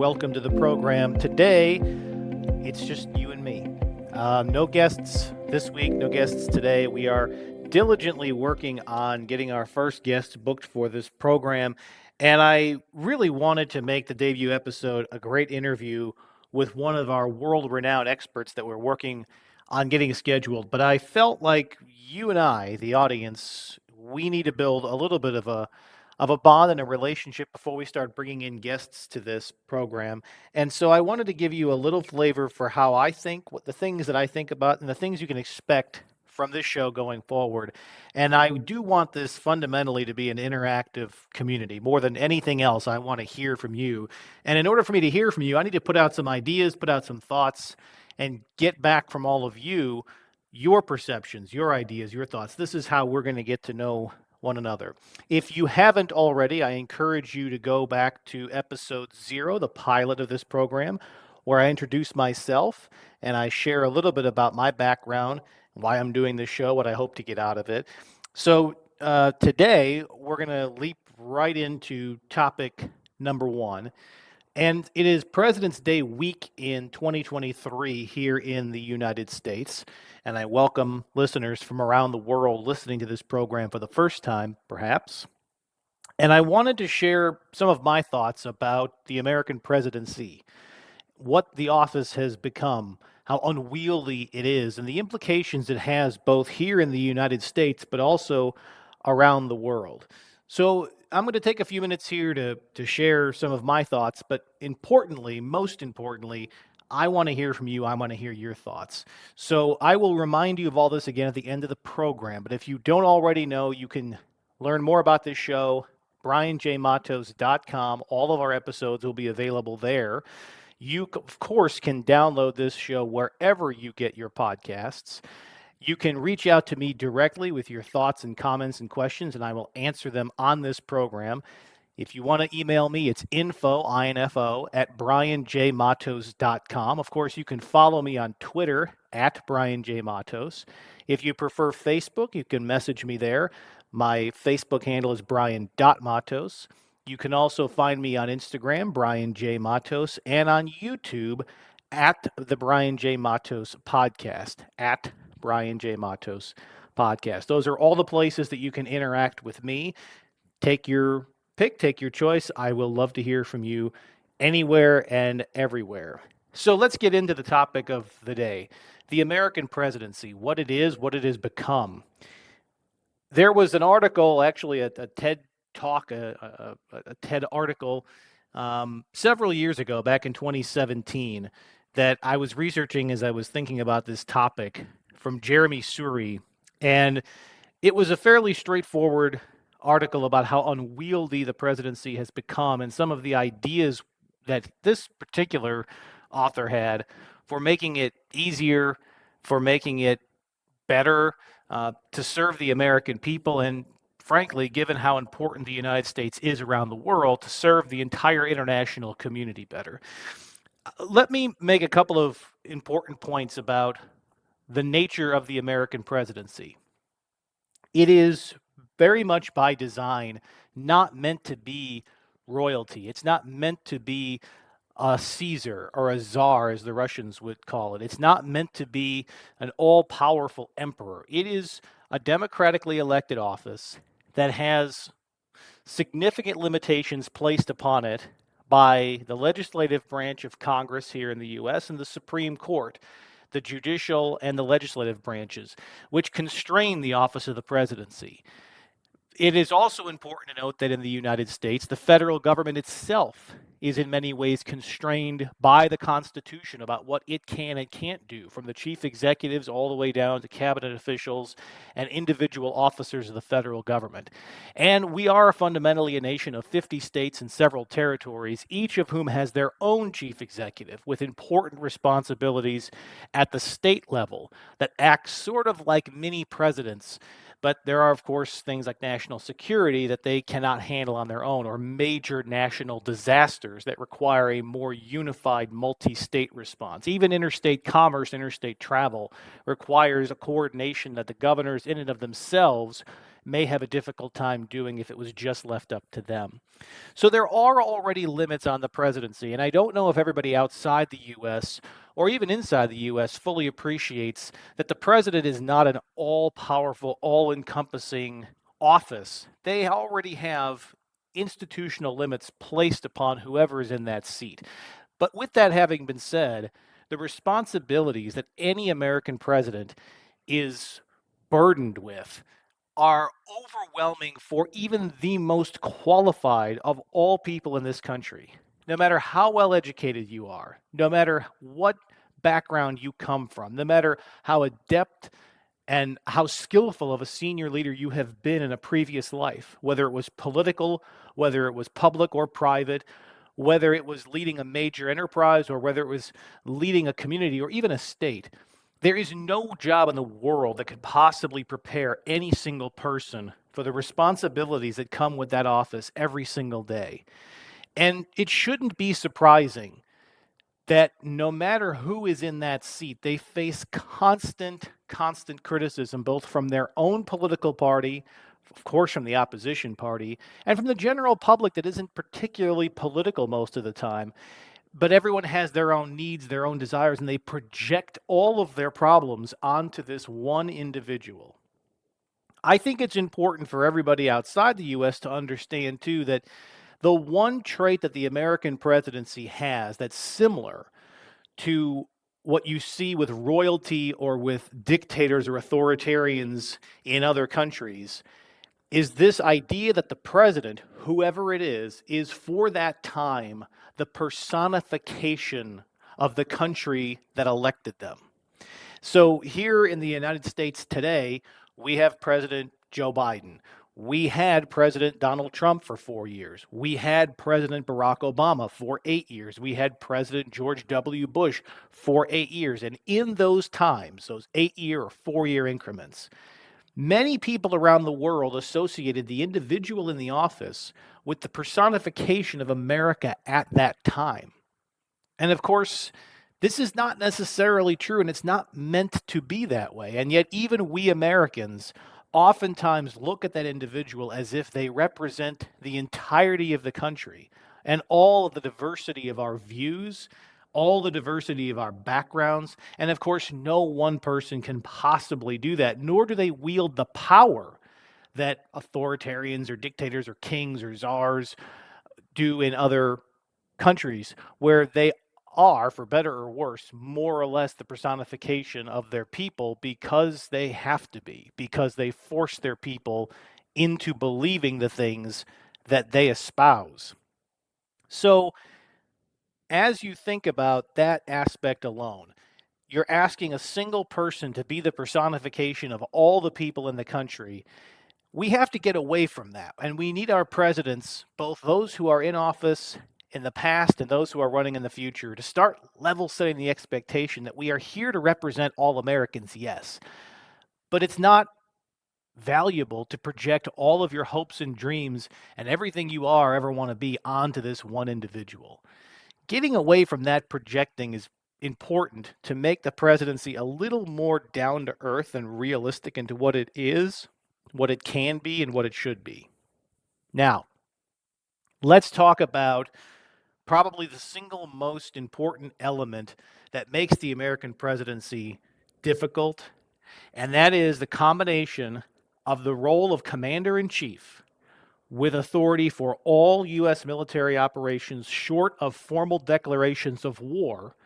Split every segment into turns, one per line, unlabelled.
Welcome to the program. Today, it's just you and me. No guests this week, no guests today. We are diligently working on getting our first guest booked for this program. And I really wanted to make the debut episode a great interview with one of our world-renowned experts that we're working on getting scheduled. But I felt like you and I, the audience, we need to build a little bit of a bond and a relationship before we start bringing in guests to this program. And so I wanted to give you a little flavor for how I think, what the things that I think about, and the things you can expect from this show going forward. And I do want this fundamentally to be an interactive community. More than anything else, I want to hear from you. And in order for me to hear from you, I need to put out some ideas, put out some thoughts, and get back from all of you your perceptions, your ideas, your thoughts. This is how we're going to get to know one another. If you haven't already, I encourage you to go back to episode 0, the pilot of this program, where I introduce myself and I share a little bit about my background, why I'm doing this show, what I hope to get out of it. So today, we're going to leap right into topic number 1. And it is President's Day week in 2023 here in the United States. And I welcome listeners from around the world listening to this program for the first time, perhaps. And I wanted to share some of my thoughts about the American presidency, what the office has become, how unwieldy it is, and the implications it has both here in the United States, but also around the world. So I'm going to take a few minutes here to share some of my thoughts, but importantly, most importantly, I want to hear from you. I want to hear your thoughts. So I will remind you of all this again at the end of the program, but if you don't already know, you can learn more about this show, brianjmatos.com. All of our episodes will be available there. You, of course, can download this show wherever you get your podcasts. You can reach out to me directly with your thoughts and comments and questions, and I will answer them on this program. If you want to email me, it's info, at brianjmatos.com. Of course, you can follow me on Twitter at brianjmatos. If you prefer Facebook, you can message me there. My Facebook handle is brian.matos. You can also find me on Instagram, Brian J. Matos, and on YouTube at the Brian J. Matos Podcast, at Brian J. Matos Podcast. Those are all the places that you can interact with me. Take your pick, take your choice. I will love to hear from you anywhere and everywhere. So let's get into the topic of the day, the American presidency, what it is, what it has become. There was an article, actually a TED Talk, a TED article several years ago, back in 2017, that I was researching as I was thinking about this topic from Jeremy Suri. And it was a fairly straightforward article about how unwieldy the presidency has become and some of the ideas that this particular author had for making it easier, for making it better to serve the American people, and frankly, given how important the United States is around the world, to serve the entire international community better. Let me make a couple of important points about the nature of the American presidency. It is very much by design not meant to be royalty. It's not meant to be a Caesar or a czar, as the Russians would call it. It's not meant to be an all-powerful emperor. It is a democratically elected office that has significant limitations placed upon it by the legislative branch of Congress here in the U.S. and the Supreme Court, the judicial and the legislative branches, which constrain the office of the presidency. It is also important to note that in the United States, the federal government itself is in many ways constrained by the Constitution about what it can and can't do, from the chief executives all the way down to cabinet officials and individual officers of the federal government. And we are fundamentally a nation of 50 states and several territories, each of whom has their own chief executive with important responsibilities at the state level that act sort of like mini presidents. But there are, of course, things like national security that they cannot handle on their own, or major national disasters that require a more unified multi-state response. Even interstate commerce, interstate travel requires a coordination that the governors in and of themselves may have a difficult time doing if it was just left up to them. So there are already limits on the presidency, and I don't know if everybody outside the U.S. or even inside the U.S. fully appreciates that the president is not an all-powerful, all-encompassing office. They already have institutional limits placed upon whoever is in that seat. But with that having been said, the responsibilities that any American president is burdened with are overwhelming for even the most qualified of all people in this country. No matter how well educated you are, no matter what background you come from, no matter how adept and how skillful of a senior leader you have been in a previous life, whether it was political, whether it was public or private, whether it was leading a major enterprise or whether it was leading a community or even a state. There is no job in the world that could possibly prepare any single person for the responsibilities that come with that office every single day. And it shouldn't be surprising that no matter who is in that seat, they face constant criticism, both from their own political party, of course, from the opposition party, and from the general public that isn't particularly political most of the time. But everyone has their own needs, their own desires, and they project all of their problems onto this one individual. I think it's important for everybody outside the U.S. to understand, too, that the one trait that the American presidency has that's similar to what you see with royalty or with dictators or authoritarians in other countries is this idea that the president, whoever it is for that time the personification of the country that elected them. So here in the United States today, we have President Joe Biden. We had President Donald Trump for 4 years. We had President Barack Obama for 8 years. We had President George W. Bush for 8 years. And in those times, those 8-year or 4-year increments, many people around the world associated the individual in the office with the personification of America at that time. And of course, this is not necessarily true, and it's not meant to be that way. And yet, even we Americans oftentimes look at that individual as if they represent the entirety of the country and all of the diversity of our views, all the diversity of our backgrounds. And of course, no one person can possibly do that, nor do they wield the power that authoritarians or dictators or kings or czars do in other countries where they are, for better or worse, more or less the personification of their people because they have to be, because they force their people into believing the things that they espouse. So, as you think about that aspect alone, you're asking a single person to be the personification of all the people in the country. We have to get away from that. And we need our presidents, both those who are in office in the past and those who are running in the future, to start level setting the expectation that we are here to represent all Americans, yes. But it's not valuable to project all of your hopes and dreams and everything you are ever want to be onto this one individual. Getting away from that projecting is important to make the presidency a little more down to earth and realistic into what it is, what it can be, and what it should be. Now, let's talk about probably the single most important element that makes the American presidency difficult, and that is the combination of the role of commander in chief with authority for all U.S. military operations short of formal declarations of war.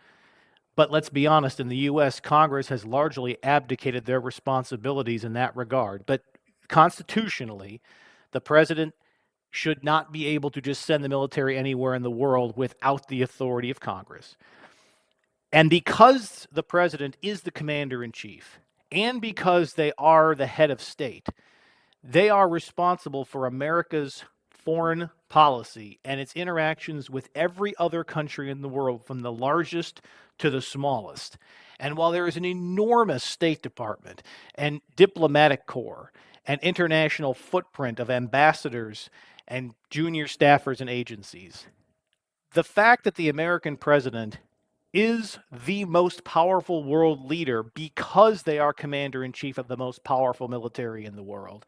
But let's be honest, in the U.S., Congress has largely abdicated their responsibilities in that regard. But constitutionally, the president should not be able to just send the military anywhere in the world without the authority of Congress. And because the president is the commander in chief, and because they are the head of state, they are responsible for America's foreign policy and its interactions with every other country in the world, from the largest to the smallest. And while there is an enormous State Department and diplomatic corps and international footprint of ambassadors and junior staffers and agencies, the fact that the American president is the most powerful world leader because they are commander in chief of the most powerful military in the world,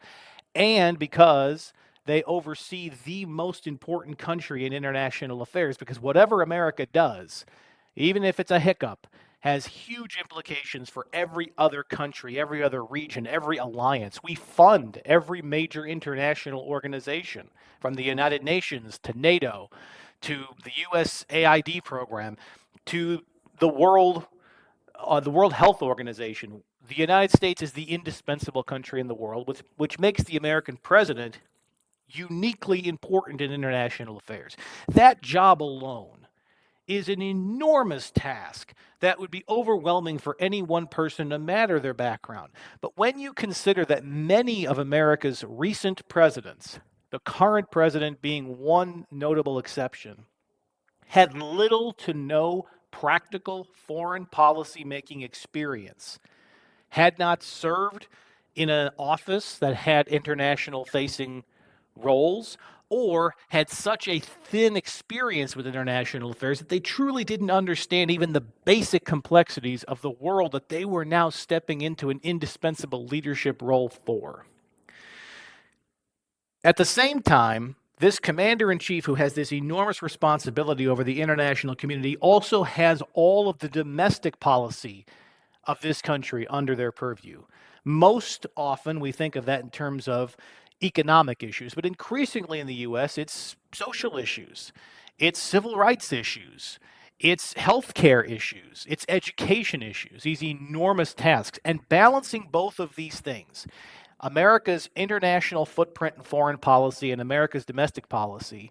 and because they oversee the most important country in international affairs, because whatever America does, even if it's a hiccup, has huge implications for every other country, every other region, every alliance. We fund every major international organization, from the United Nations to NATO to the USAID program to the World Health Organization. The United States is the indispensable country in the world, which makes the American president uniquely important in international affairs. That job alone is an enormous task that would be overwhelming for any one person, no matter their background. But when you consider that many of America's recent presidents, the current president being one notable exception, had little to no practical foreign policy making experience, had not served in an office that had international facing roles, or had such a thin experience with international affairs that they truly didn't understand even the basic complexities of the world that they were now stepping into an indispensable leadership role for. At the same time, this commander in chief, who has this enormous responsibility over the international community, also has all of the domestic policy of this country under their purview. Most often, we think of that in terms of economic issues, but increasingly in the US, it's social issues, it's civil rights issues, it's healthcare issues, it's education issues, these enormous tasks. And balancing both of these things, America's international footprint and foreign policy and America's domestic policy,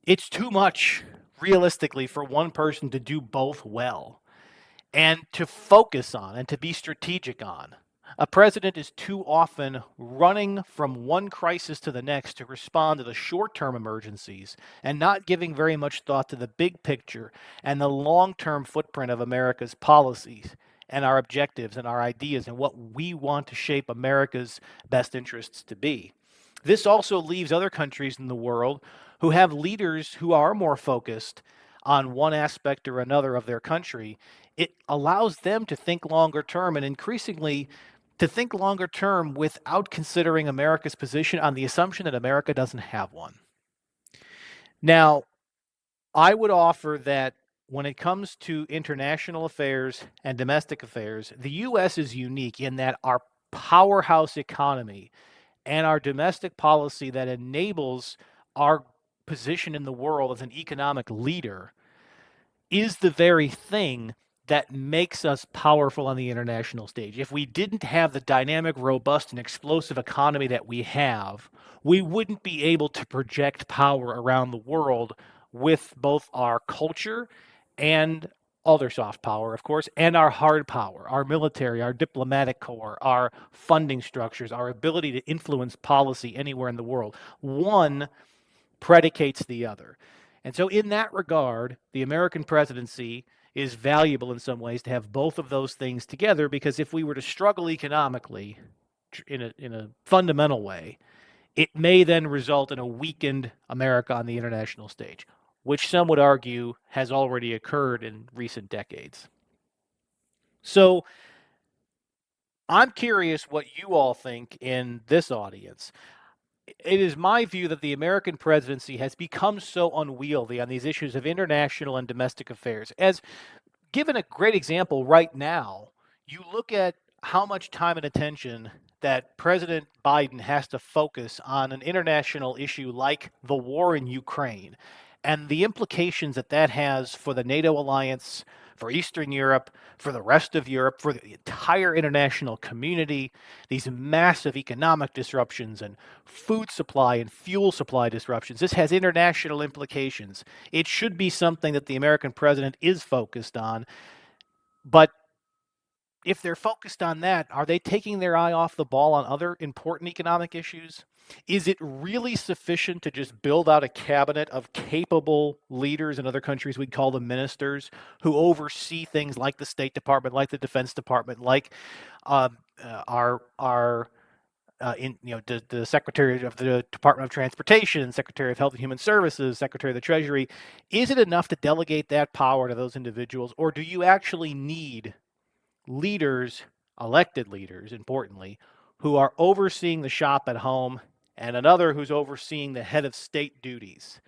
it's too much realistically for one person to do both well and to focus on and to be strategic on. A president is too often running from one crisis to the next to respond to the short term emergencies and not giving very much thought to the big picture and the long term footprint of America's policies and our objectives and our ideas and what we want to shape America's best interests to be. This also leaves other countries in the world who have leaders who are more focused on one aspect or another of their country. It allows them to think longer term, and increasingly to think longer term without considering America's position on the assumption that America doesn't have one. Now, I would offer that when it comes to international affairs and domestic affairs, the U.S. is unique in that our powerhouse economy and our domestic policy that enables our position in the world as an economic leader is the very thing that makes us powerful on the international stage. If we didn't have the dynamic, robust, and explosive economy that we have, we wouldn't be able to project power around the world with both our culture and other soft power, of course, and our hard power, our military, our diplomatic corps, our funding structures, our ability to influence policy anywhere in the world. One predicates the other. And so, in that regard, the American presidency is valuable in some ways to have both of those things together, because if we were to struggle economically in a fundamental way, it may then result in a weakened America on the international stage, which some would argue has already occurred in recent decades. So, I'm curious what you all think in this audience. It is my view that the American presidency has become so unwieldy on these issues of international and domestic affairs. As given a great example right now, you look at how much time and attention that President Biden has to focus on an international issue like the war in Ukraine and the implications that that has for the NATO alliance, for Eastern Europe, for the rest of Europe, for the entire international community, these massive economic disruptions and food supply and fuel supply disruptions. This has international implications. It should be something that the American president is focused on. But if they're focused on that, are they taking their eye off the ball on other important economic issues? Is it really sufficient to just build out a cabinet of capable leaders? In other countries, we'd call them ministers, who oversee things like the State Department, like the Defense Department, like our the Secretary of the Department of Transportation, Secretary of Health and Human Services, Secretary of the Treasury. Is it enough to delegate that power to those individuals, or do you actually need leaders, elected leaders, importantly, who are overseeing the shop at home and another who's overseeing the head of state duties.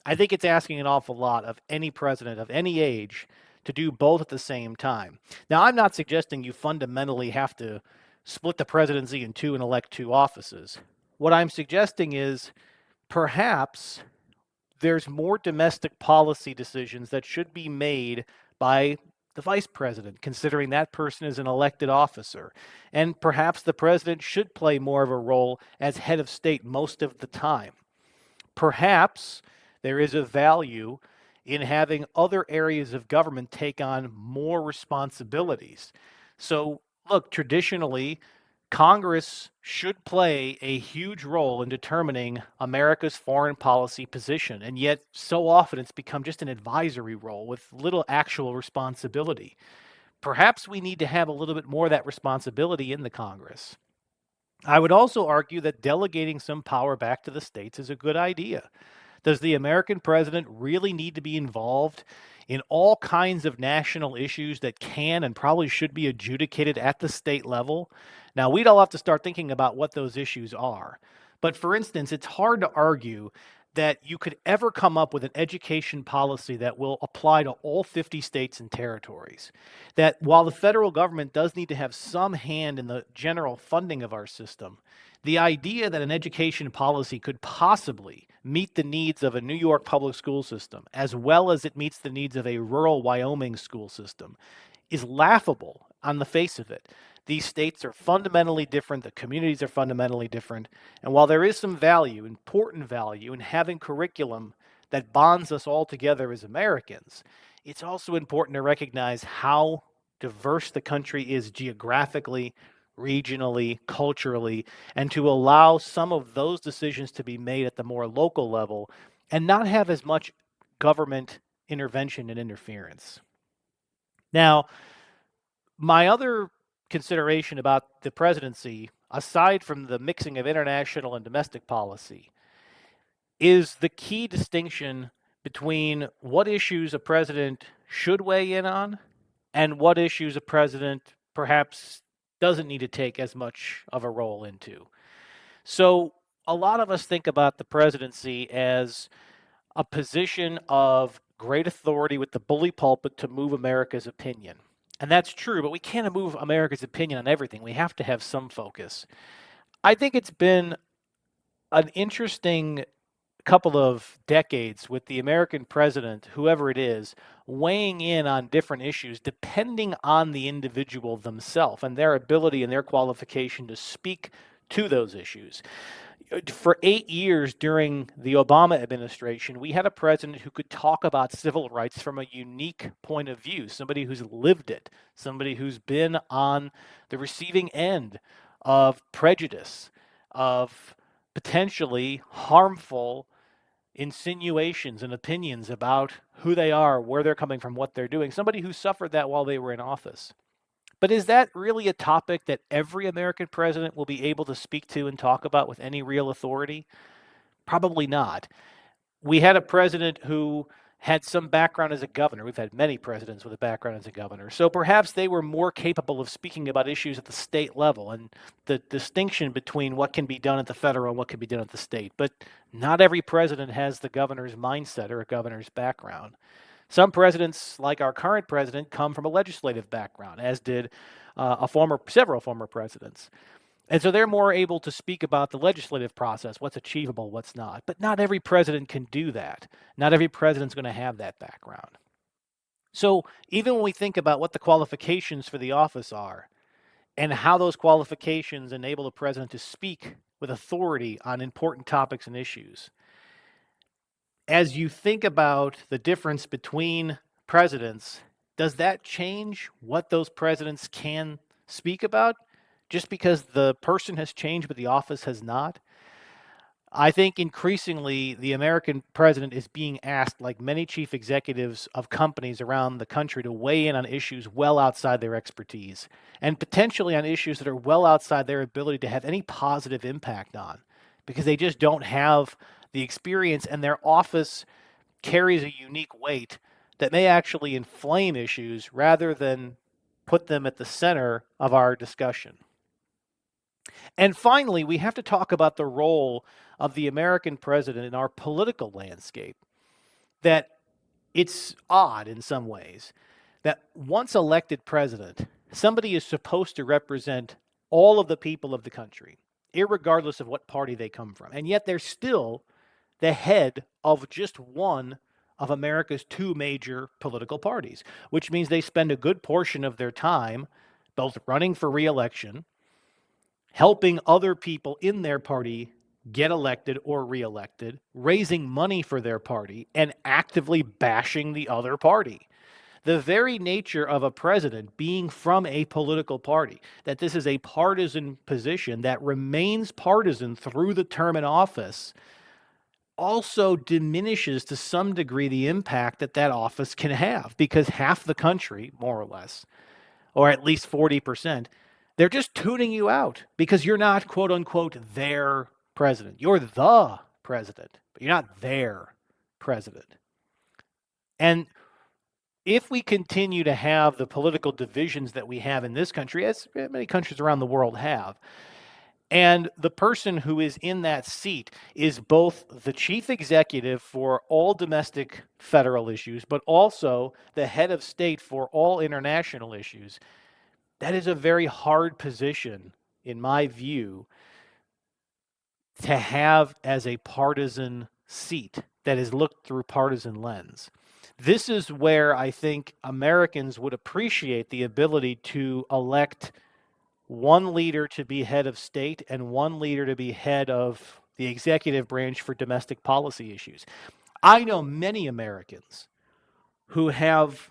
I think it's asking an awful lot of any president of any age to do both at the same time. Now, I'm not suggesting you fundamentally have to split the presidency in two and elect two offices. What I'm suggesting is perhaps there's more domestic policy decisions that should be made by the vice president, considering that person is an elected officer. And perhaps the president should play more of a role as head of state most of the time. Perhaps there is a value in having other areas of government take on more responsibilities. So, look, traditionally, Congress should play a huge role in determining America's foreign policy position, and yet so often it's become just an advisory role with little actual responsibility. Perhaps we need to have a little bit more of that responsibility in the Congress. I would also argue that delegating some power back to the states is a good idea. Does the American president really need to be involved in all kinds of national issues that can and probably should be adjudicated at the state level? Now, we'd all have to start thinking about what those issues are. But for instance, it's hard to argue that you could ever come up with an education policy that will apply to all 50 states and territories. That while the federal government does need to have some hand in the general funding of our system, the idea that an education policy could possibly meet the needs of a New York public school system, as well as it meets the needs of a rural Wyoming school system, is laughable on the face of it. These states are fundamentally different, the communities are fundamentally different, and while there is some value, important value, in having curriculum that bonds us all together as Americans, it's also important to recognize how diverse the country is geographically, regionally, culturally, and to allow some of those decisions to be made at the more local level and not have as much government intervention and interference. Now, my other consideration about the presidency, aside from the mixing of international and domestic policy, is the key distinction between what issues a president should weigh in on and what issues a president perhaps doesn't need to take as much of a role into. So, a lot of us think about the presidency as a position of great authority with the bully pulpit to move America's opinion. And that's true, but we can't move America's opinion on everything. We have to have some focus. I think it's been an interesting couple of decades with the American president, whoever it is, weighing in on different issues depending on the individual themselves and their ability and their qualification to speak to those issues. For 8 years during the Obama administration, we had a president who could talk about civil rights from a unique point of view, somebody who's lived it, somebody who's been on the receiving end of prejudice, of potentially harmful insinuations and opinions about who they are, where they're coming from, what they're doing, somebody who suffered that while they were in office. But is that really a topic that every American president will be able to speak to and talk about with any real authority? Probably not. We had a president who had some background as a governor. We've had many presidents with a background as a governor. So perhaps they were more capable of speaking about issues at the state level and the distinction between what can be done at the federal and what can be done at the state. But not every president has the governor's mindset or a governor's background. Some presidents, like our current president, come from a legislative background, as did several former presidents. And so they're more able to speak about the legislative process, what's achievable, what's not. But not every president can do that. Not every president's going to have that background. So even when we think about what the qualifications for the office are and how those qualifications enable the president to speak with authority on important topics and issues, as you think about the difference between presidents, does that change what those presidents can speak about just because the person has changed but the office has not? I think increasingly the American president is being asked, like many chief executives of companies around the country, to weigh in on issues well outside their expertise and potentially on issues that are well outside their ability to have any positive impact on because they just don't have the experience and their office carries a unique weight that may actually inflame issues rather than put them at the center of our discussion. And finally, we have to talk about the role of the American president in our political landscape. That it's odd in some ways that once elected president, somebody is supposed to represent all of the people of the country, irregardless of what party they come from. And yet they're still the head of just one of America's two major political parties, which means they spend a good portion of their time both running for reelection, helping other people in their party get elected or reelected, raising money for their party, and actively bashing the other party. The very nature of a president being from a political party, that this is a partisan position that remains partisan through the term in office, also diminishes to some degree the impact that that office can have, because half the country, more or less, or at least 40%, they're just tuning you out because you're not, quote unquote, their president. You're the president, but you're not their president. And if we continue to have the political divisions that we have in this country, as many countries around the world have, and the person who is in that seat is both the chief executive for all domestic federal issues, but also the head of state for all international issues, that is a very hard position, in my view, to have as a partisan seat that is looked through partisan lens. This is where I think Americans would appreciate the ability to elect one leader to be head of state and one leader to be head of the executive branch for domestic policy issues. I know many Americans who have,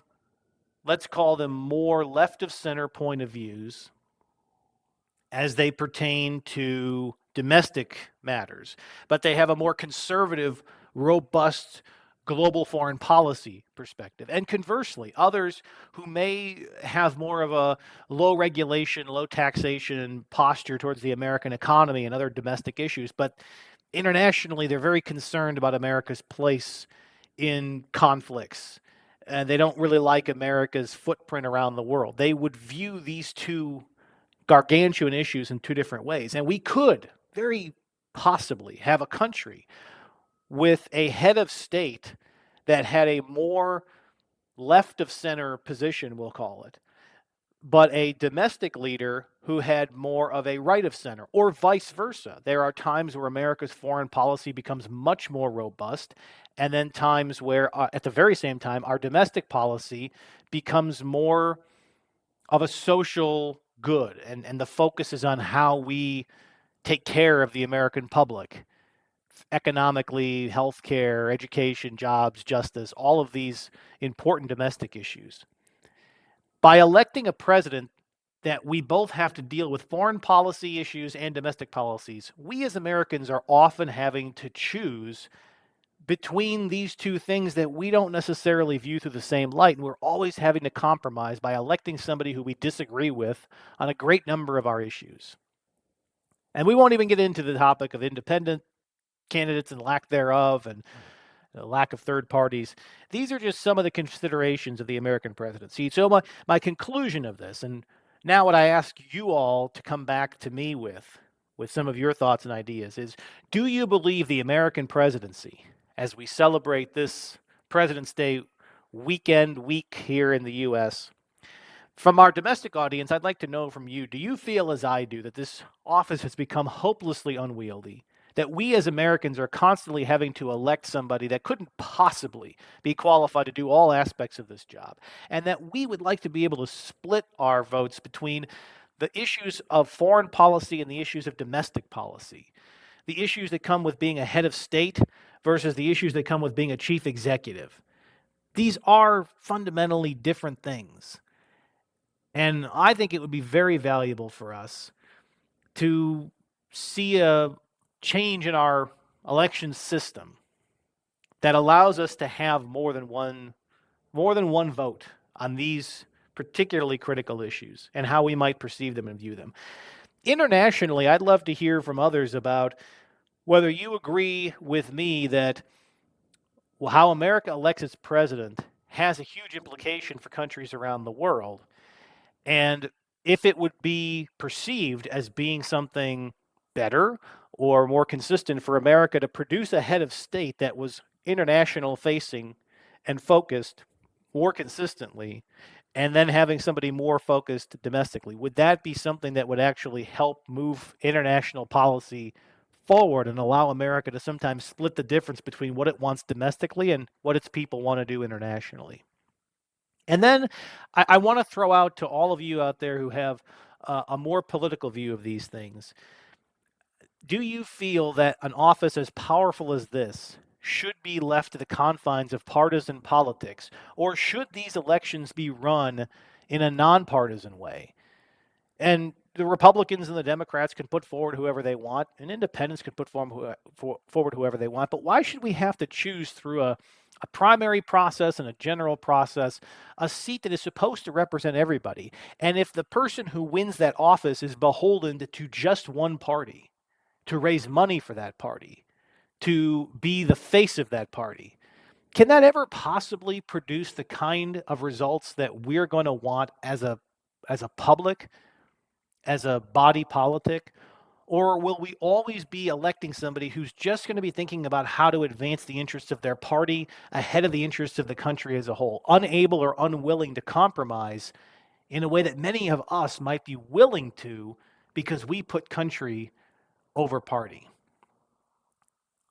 let's call them, more left of center point of views as they pertain to domestic matters, but they have a more conservative, robust global foreign policy perspective. And conversely, others who may have more of a low regulation, low taxation posture towards the American economy and other domestic issues, but internationally they're very concerned about America's place in conflicts. And they don't really like America's footprint around the world. They would view these two gargantuan issues in two different ways. And we could very possibly have a country with a head of state that had a more left of center position, we'll call it, but a domestic leader who had more of a right of center, or vice versa. There are times where America's foreign policy becomes much more robust, and then times where, at the very same time, our domestic policy becomes more of a social good, and the focus is on how we take care of the American public economically, healthcare, education, jobs, justice, all of these important domestic issues. By electing a president that we both have to deal with foreign policy issues and domestic policies, we as Americans are often having to choose between these two things that we don't necessarily view through the same light. And we're always having to compromise by electing somebody who we disagree with on a great number of our issues. And we won't even get into the topic of independent candidates and lack thereof, and the lack of third parties. These are just some of the considerations of the American presidency. So my conclusion of this, and now what I ask you all to come back to me with some of your thoughts and ideas, is, do you believe the American presidency, as we celebrate this President's Day week here in the U.S., from our domestic audience, I'd like to know from you, do you feel as I do that this office has become hopelessly unwieldy? That we as Americans are constantly having to elect somebody that couldn't possibly be qualified to do all aspects of this job, and that we would like to be able to split our votes between the issues of foreign policy and the issues of domestic policy, the issues that come with being a head of state versus the issues that come with being a chief executive. These are fundamentally different things, and I think it would be very valuable for us to see a change in our election system that allows us to have more than one vote on these particularly critical issues and how we might perceive them and view them. Internationally, I'd love to hear from others about whether you agree with me that how America elects its president has a huge implication for countries around the world. And if it would be perceived as being something better or more consistent for America to produce a head of state that was international facing and focused more consistently, and then having somebody more focused domestically. Would that be something that would actually help move international policy forward and allow America to sometimes split the difference between what it wants domestically and what its people want to do internationally? And then I want to throw out to all of you out there who have a more political view of these things. Do you feel that an office as powerful as this should be left to the confines of partisan politics, or should these elections be run in a nonpartisan way? And the Republicans and the Democrats can put forward whoever they want, and independents can put forward whoever they want. But why should we have to choose through a primary process and a general process a seat that is supposed to represent everybody? And if the person who wins that office is beholden to just one party, to raise money for that party, to be the face of that party, can that ever possibly produce the kind of results that we're going to want as a public, as a body politic? Or will we always be electing somebody who's just going to be thinking about how to advance the interests of their party ahead of the interests of the country as a whole, unable or unwilling to compromise in a way that many of us might be willing to because we put country over party?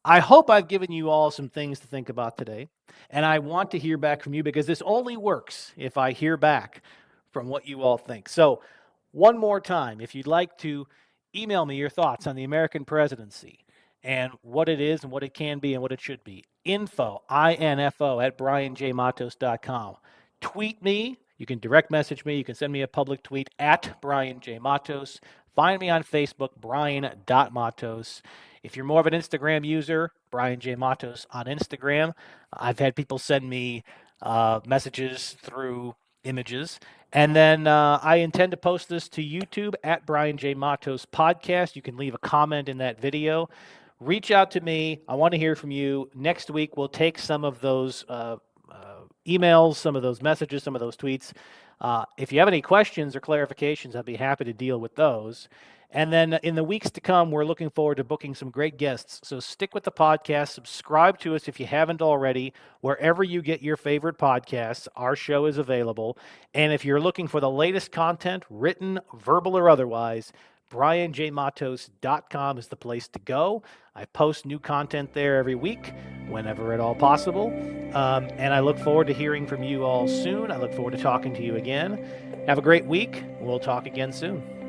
I hope I've given you all some things to think about today, and I want to hear back from you because this only works if I hear back from what you all think. So, one more time, if you'd like to email me your thoughts on the American presidency and what it is and what it can be and what it should be, info at brianjmatos.com. Tweet me. You can direct message me. You can send me a public tweet at Brian J. Matos. Find me on Facebook, brian.matos. If you're more of an Instagram user, Brian J. Matos on Instagram. I've had people send me messages through images. And then I intend to post this to YouTube at Brian J. Matos Podcast. You can leave a comment in that video. Reach out to me. I want to hear from you. Next week, we'll take some of those emails, some of those messages, some of those tweets. If you have any questions or clarifications, I'd be happy to deal with those. And then in the weeks to come, we're looking forward to booking some great guests. So stick with the podcast. Subscribe to us if you haven't already. Wherever you get your favorite podcasts, our show is available. And if you're looking for the latest content, written, verbal, or otherwise, brianjmatos.com is the place to go. I post new content there every week, whenever at all possible. And I look forward to hearing from you all soon. I look forward to talking to you again. Have a great week. We'll talk again soon.